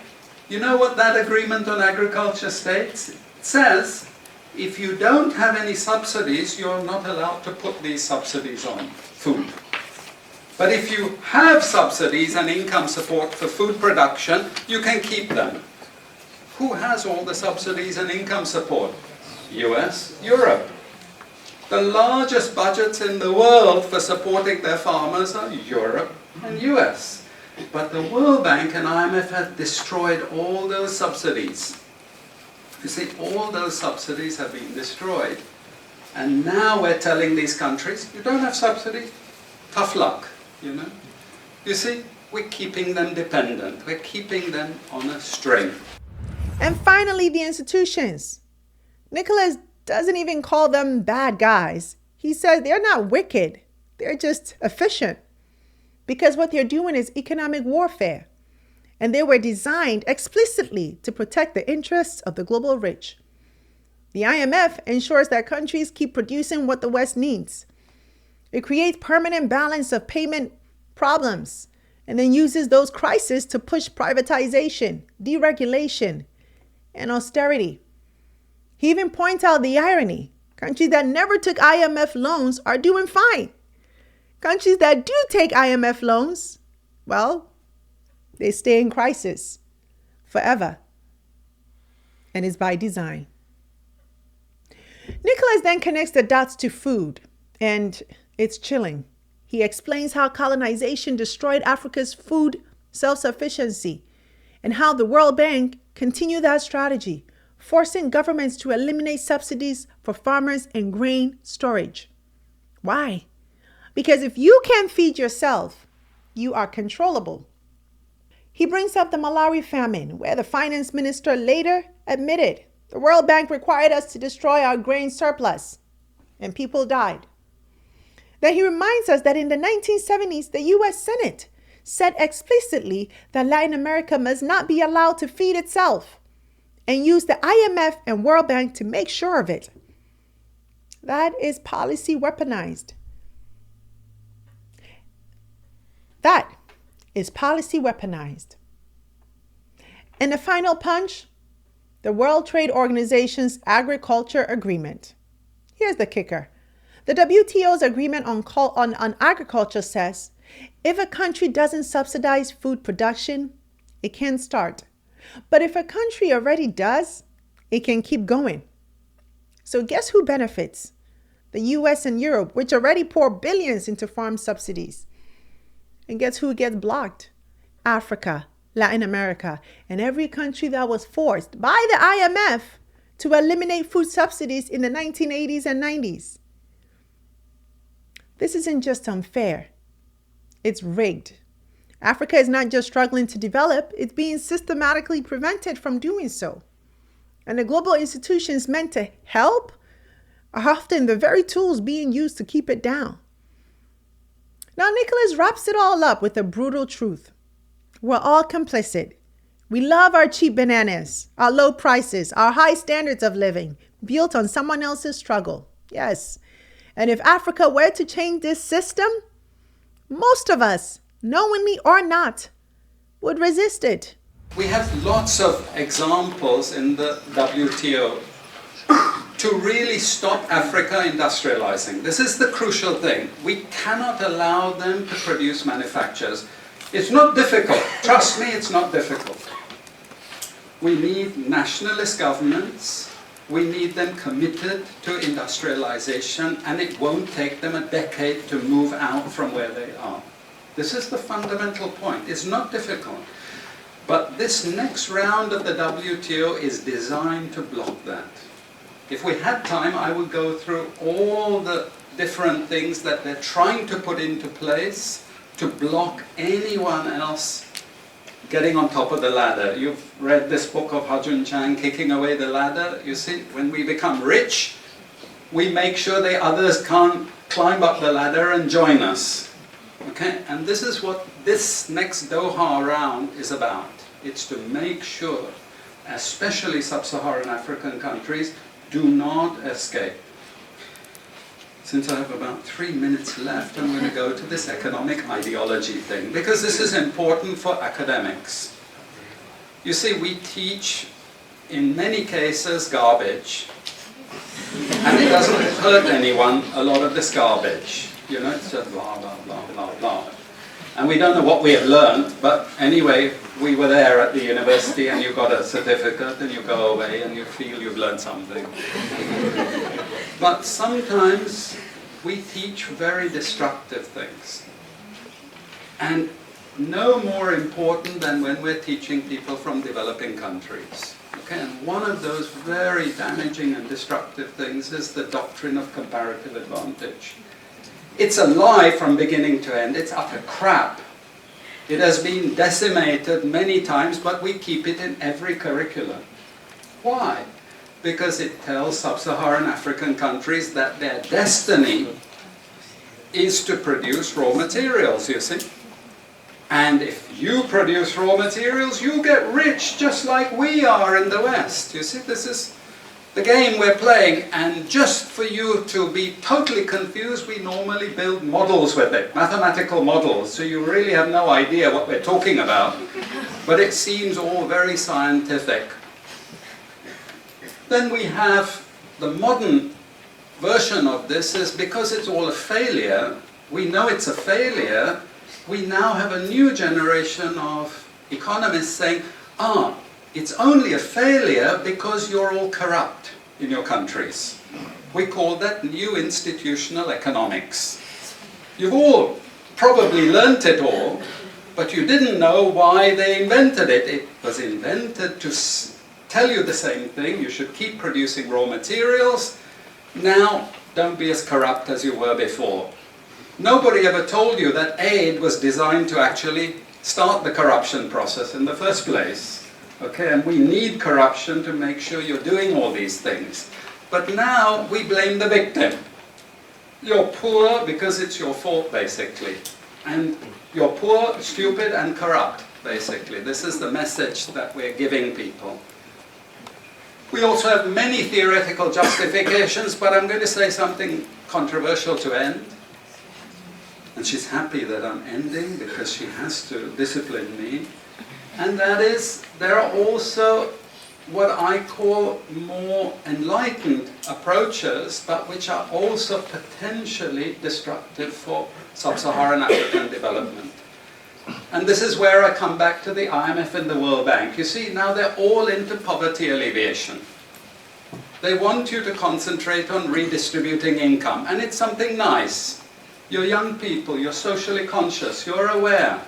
You know what that Agreement on Agriculture states? It says, if you don't have any subsidies, you're not allowed to put these subsidies on food. But if you have subsidies and income support for food production, you can keep them. Who has all the subsidies and income support? US, Europe. The largest budgets in the world for supporting their farmers are Europe and US. But the World Bank and IMF have destroyed all those subsidies. You see, all those subsidies have been destroyed. And now we're telling these countries, you don't have subsidies, tough luck, you know. You see, we're keeping them dependent. We're keeping them on a string. And finally, the institutions. Nicholas doesn't even call them bad guys. He says they're not wicked. They're just efficient. Because what they're doing is economic warfare. And they were designed explicitly to protect the interests of the global rich. The IMF ensures that countries keep producing what the West needs. It creates permanent balance of payment problems and then uses those crises to push privatization, deregulation, and austerity. He even points out the irony. Countries that never took IMF loans are doing fine. Countries that do take IMF loans, well, they stay in crisis forever. And it's by design. Nicholas then connects the dots to food, and it's chilling. He explains how colonization destroyed Africa's food self-sufficiency and how the World Bank continued that strategy, forcing governments to eliminate subsidies for farmers and grain storage. Why? Because if you can't feed yourself, you are controllable. He brings up the Malawi famine, where the finance minister later admitted the World Bank required us to destroy our grain surplus, and people died. Then he reminds us that in the 1970s, the U.S. Senate said explicitly that Latin America must not be allowed to feed itself, and used the IMF and World Bank to make sure of it. That is policy weaponized. That is policy weaponized. And the final punch, the World Trade Organization's agriculture agreement. Here's the kicker. The WTO's agreement on agriculture says, if a country doesn't subsidize food production, it can start. But if a country already does, it can keep going. So guess who benefits? The US and Europe, which already pour billions into farm subsidies. And guess who gets blocked? Africa, Latin America, and every country that was forced by the IMF to eliminate food subsidies in the 1980s and 90s. This isn't just unfair. It's rigged. Africa is not just struggling to develop, it's being systematically prevented from doing so. And the global institutions meant to help are often the very tools being used to keep it down. Now, Nicholas wraps it all up with a brutal truth. We're all complicit. We love our cheap bananas, our low prices, our high standards of living, built on someone else's struggle. Yes. And if Africa were to change this system, most of us, knowingly or not, would resist it. We have lots of examples in the WTO to really stop Africa industrializing. This is the crucial thing. We cannot allow them to produce manufacturers. It's not difficult. Trust me, it's not difficult. We need nationalist governments. We need them committed to industrialization, and it won't take them a decade to move out from where they are. This is the fundamental point. It's not difficult. But this next round of the WTO is designed to block that. If we had time, I would go through all the different things that they're trying to put into place to block anyone else getting on top of the ladder. You've read this book of Ha-Joon Chang, Kicking Away the Ladder. You see, when we become rich, we make sure the others can't climb up the ladder and join us. Okay? And this is what this next Doha round is about. It's to make sure, especially sub-Saharan African countries, do not escape. Since I have about 3 minutes left, I'm going to go to this economic ideology thing, because this is important for academics. You see, we teach, in many cases, garbage. And it doesn't hurt anyone, a lot of this garbage. You know, it's just blah, blah, blah, blah, blah. And we don't know what we have learned, but anyway, we were there at the university and you got a certificate and you go away and you feel you've learned something. But sometimes we teach very destructive things. And no more important than when we're teaching people from developing countries. Okay, and one of those very damaging and destructive things is the doctrine of comparative advantage. It's a lie from beginning to end. It's utter crap. It has been decimated many times, but we keep it in every curriculum. Why? Because it tells sub-Saharan African countries that their destiny is to produce raw materials, you see. And if you produce raw materials, you get rich just like we are in the West. You see, this is the game we're playing. And just for you to be totally confused, we normally build models with it, mathematical models, so you really have no idea what we're talking about. But it seems all very scientific. Then we have the modern version of this is because it's all a failure, we know it's a failure, we now have a new generation of economists saying, it's only a failure because you're all corrupt in your countries. We call that new institutional economics. You've all probably learnt it all, but you didn't know why they invented it. It was invented to tell you the same thing. You should keep producing raw materials. Now, don't be as corrupt as you were before. Nobody ever told you that aid was designed to actually start the corruption process in the first place. Okay, and we need corruption to make sure you're doing all these things. But now we blame the victim. You're poor because it's your fault, basically. And you're poor, stupid, and corrupt, basically. This is the message that we're giving people. We also have many theoretical justifications, but I'm going to say something controversial to end. And she's happy that I'm ending because she has to discipline me. And that is, there are also what I call more enlightened approaches, but which are also potentially destructive for sub-Saharan African development. And this is where I come back to the IMF and the World Bank. You see, now they're all into poverty alleviation. They want you to concentrate on redistributing income, and it's something nice. You're young people, you're socially conscious, you're aware.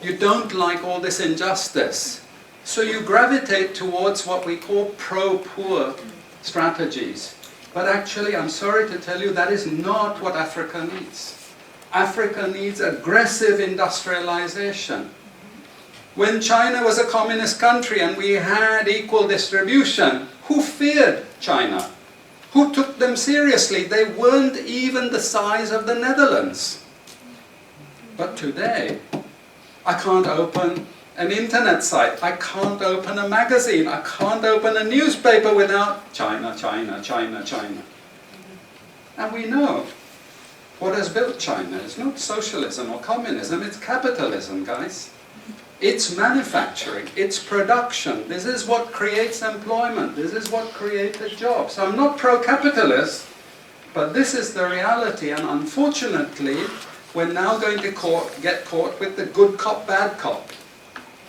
You don't like all this injustice. So you gravitate towards what we call pro-poor strategies. But actually, I'm sorry to tell you, that is not what Africa needs. Africa needs aggressive industrialization. When China was a communist country and we had equal distribution, who feared China? Who took them seriously? They weren't even the size of the Netherlands. But today, I can't open an internet site, I can't open a magazine, I can't open a newspaper without China, China, China, China. And we know what has built China. It's not socialism or communism, it's capitalism, guys. It's manufacturing, it's production. This is what creates employment. This is what created jobs. I'm not pro-capitalist, but this is the reality. And unfortunately, we're now going to get caught with the good cop, bad cop.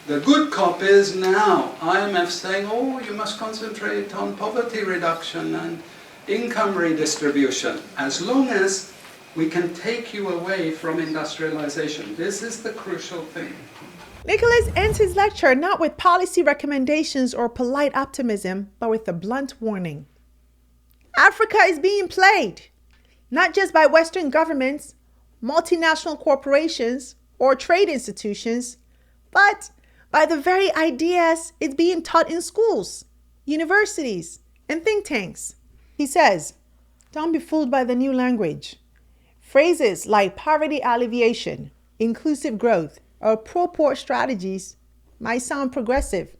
The good cop is now IMF saying, oh, you must concentrate on poverty reduction and income redistribution, as long as we can take you away from industrialization. This is the crucial thing. Nicholas ends his lecture not with policy recommendations or polite optimism, but with a blunt warning. Africa is being played, not just by Western governments, multinational corporations, or trade institutions, but by the very ideas it's being taught in schools, universities, and think tanks. He says, don't be fooled by the new language. Phrases like poverty alleviation, inclusive growth, or pro-poor strategies might sound progressive,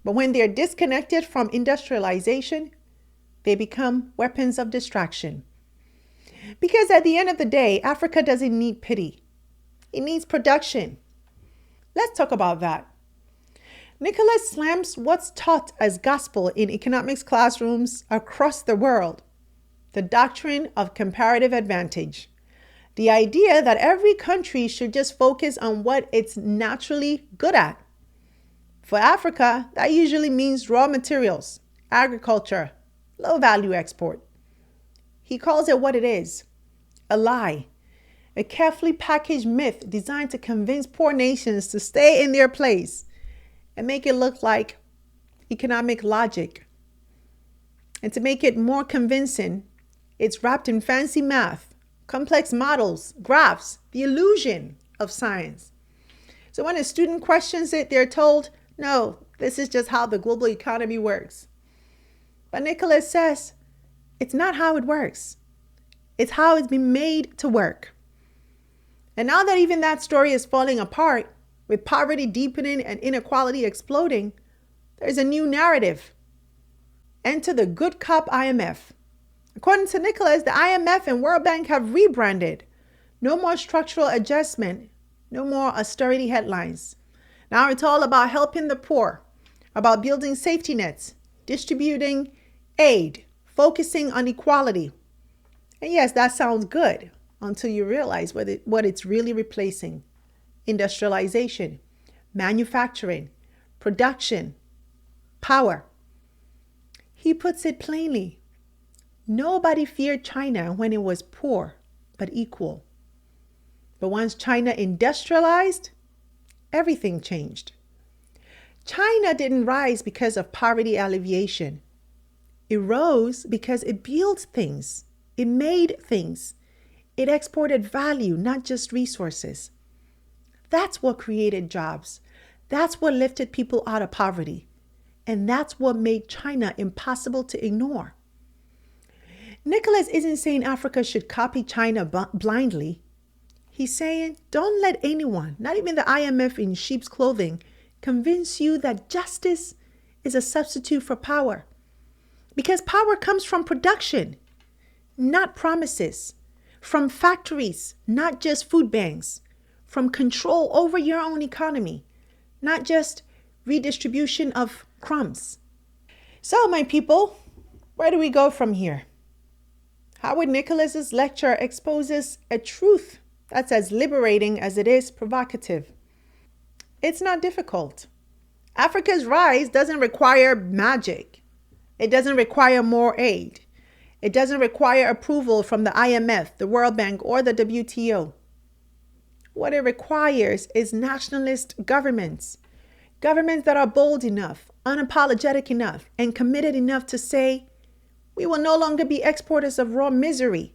but when they're disconnected from industrialization, they become weapons of distraction. Because at the end of the day, Africa doesn't need pity. It needs production. Let's talk about that. Nicholas slams what's taught as gospel in economics classrooms across the world, the doctrine of comparative advantage. The idea that every country should just focus on what it's naturally good at. For Africa, that usually means raw materials, agriculture, low-value export. He calls it what it is, a lie, a carefully packaged myth designed to convince poor nations to stay in their place and make it look like economic logic. And to make it more convincing, it's wrapped in fancy math, complex models, graphs, the illusion of science. So when a student questions it, they're told, no, this is just how the global economy works. But Nicholas says, it's not how it works. It's how it's been made to work. And now that even that story is falling apart, with poverty deepening and inequality exploding, there's a new narrative. Enter the good cop IMF. According to Nicholas, the IMF and World Bank have rebranded. No more structural adjustment, no more austerity headlines. Now it's all about helping the poor, about building safety nets, distributing aid, focusing on equality. And yes, that sounds good until you realize what it's really replacing. Industrialization, manufacturing, production, power. He puts it plainly. Nobody feared China when it was poor, but equal. But once China industrialized, everything changed. China didn't rise because of poverty alleviation. It rose because it built things. It made things. It exported value, not just resources. That's what created jobs. That's what lifted people out of poverty. And that's what made China impossible to ignore. Nicholas isn't saying Africa should copy China blindly. He's saying, don't let anyone, not even the IMF in sheep's clothing, convince you that justice is a substitute for power. Because power comes from production, not promises. From factories, not just food banks. From control over your own economy, not just redistribution of crumbs. So, my people, where do we go from here? Howard Nicholas's lecture exposes a truth that's as liberating as it is provocative. It's not difficult. Africa's rise doesn't require magic. It doesn't require more aid. It doesn't require approval from the IMF, the World Bank, or the WTO. What it requires is nationalist governments that are bold enough, unapologetic enough, and committed enough to say, we will no longer be exporters of raw misery.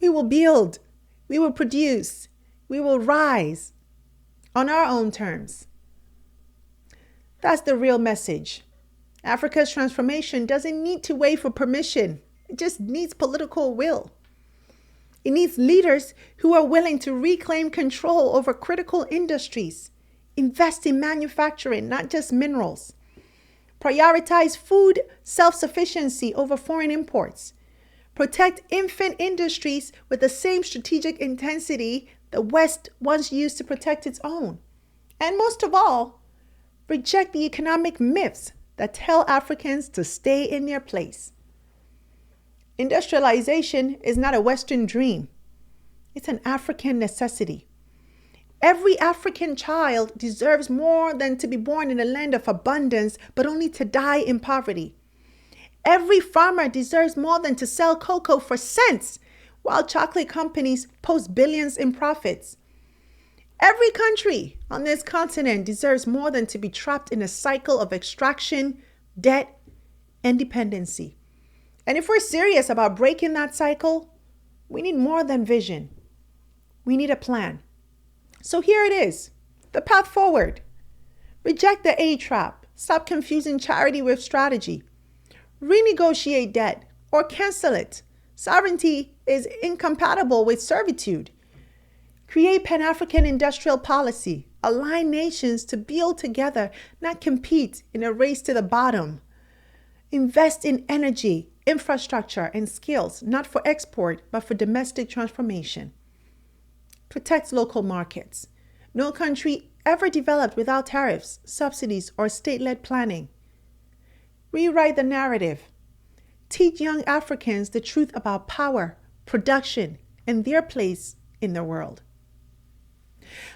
We will build, we will produce, we will rise on our own terms. That's the real message. Africa's transformation doesn't need to wait for permission. It just needs political will. It needs leaders who are willing to reclaim control over critical industries, invest in manufacturing, not just minerals, prioritize food self-sufficiency over foreign imports, protect infant industries with the same strategic intensity the West once used to protect its own, and most of all, reject the economic myths that tell Africans to stay in their place. Industrialization is not a Western dream. It's an African necessity. Every African child deserves more than to be born in a land of abundance, but only to die in poverty. Every farmer deserves more than to sell cocoa for cents, while chocolate companies post billions in profits. Every country on this continent deserves more than to be trapped in a cycle of extraction, debt, and dependency. And if we're serious about breaking that cycle, we need more than vision. We need a plan. So here it is, the path forward. Reject the aid trap. Stop confusing charity with strategy. Renegotiate debt or cancel it. Sovereignty is incompatible with servitude. Create Pan-African industrial policy. Align nations to build together, not compete in a race to the bottom. Invest in energy, infrastructure, and skills, not for export, but for domestic transformation. Protect local markets. No country ever developed without tariffs, subsidies, or state-led planning. Rewrite the narrative. Teach young Africans the truth about power, production, and their place in the world.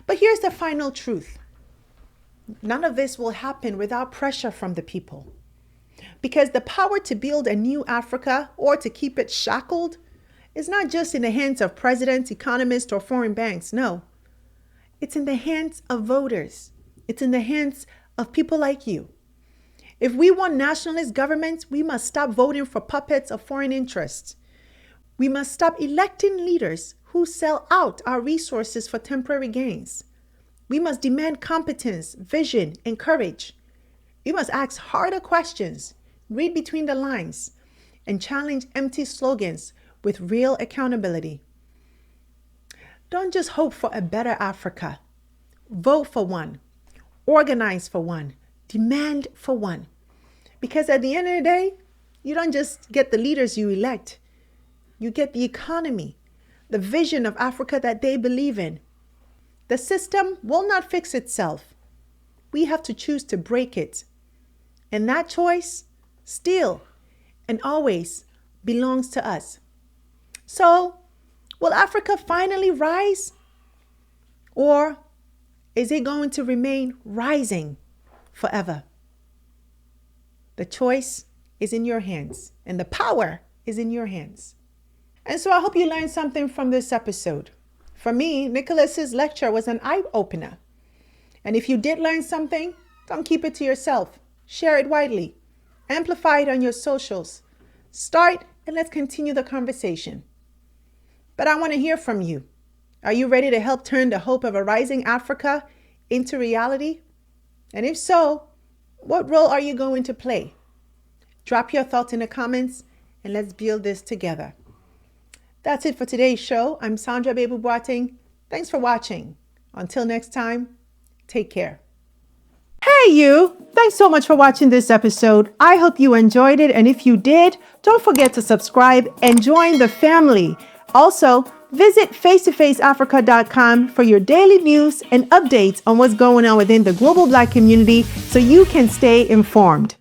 But here's the final truth. None of this will happen without pressure from the people. Because the power to build a new Africa or to keep it shackled is not just in the hands of presidents, economists, or foreign banks. No, it's in the hands of voters. It's in the hands of people like you. If we want nationalist governments, we must stop voting for puppets of foreign interests. We must stop electing leaders who sell out our resources for temporary gains. We must demand competence, vision, and courage. We must ask harder questions, read between the lines, and challenge empty slogans with real accountability. Don't just hope for a better Africa. Vote for one. Organize for one. Demand for one. Because at the end of the day, you don't just get the leaders you elect. You get the economy, the vision of Africa that they believe in. The system will not fix itself. We have to choose to break it. And that choice still and always belongs to us. So, will Africa finally rise? Or is it going to remain rising forever? The choice is in your hands, and the power is in your hands. And so I hope you learned something from this episode. For me, Nicholas's lecture was an eye-opener. And if you did learn something, don't keep it to yourself. Share it widely. Amplify it on your socials. Start and let's continue the conversation. But I want to hear from you. Are you ready to help turn the hope of a rising Africa into reality? And if so, what role are you going to play? Drop your thoughts in the comments and let's build this together. That's it for today's show. I'm Sandra Babu-Boateng. Thanks for watching. Until next time, take care. Hey you! Thanks so much for watching this episode. I hope you enjoyed it. And if you did, don't forget to subscribe and join the family. Also, visit face2faceafrica.com for your daily news and updates on what's going on within the global Black community so you can stay informed.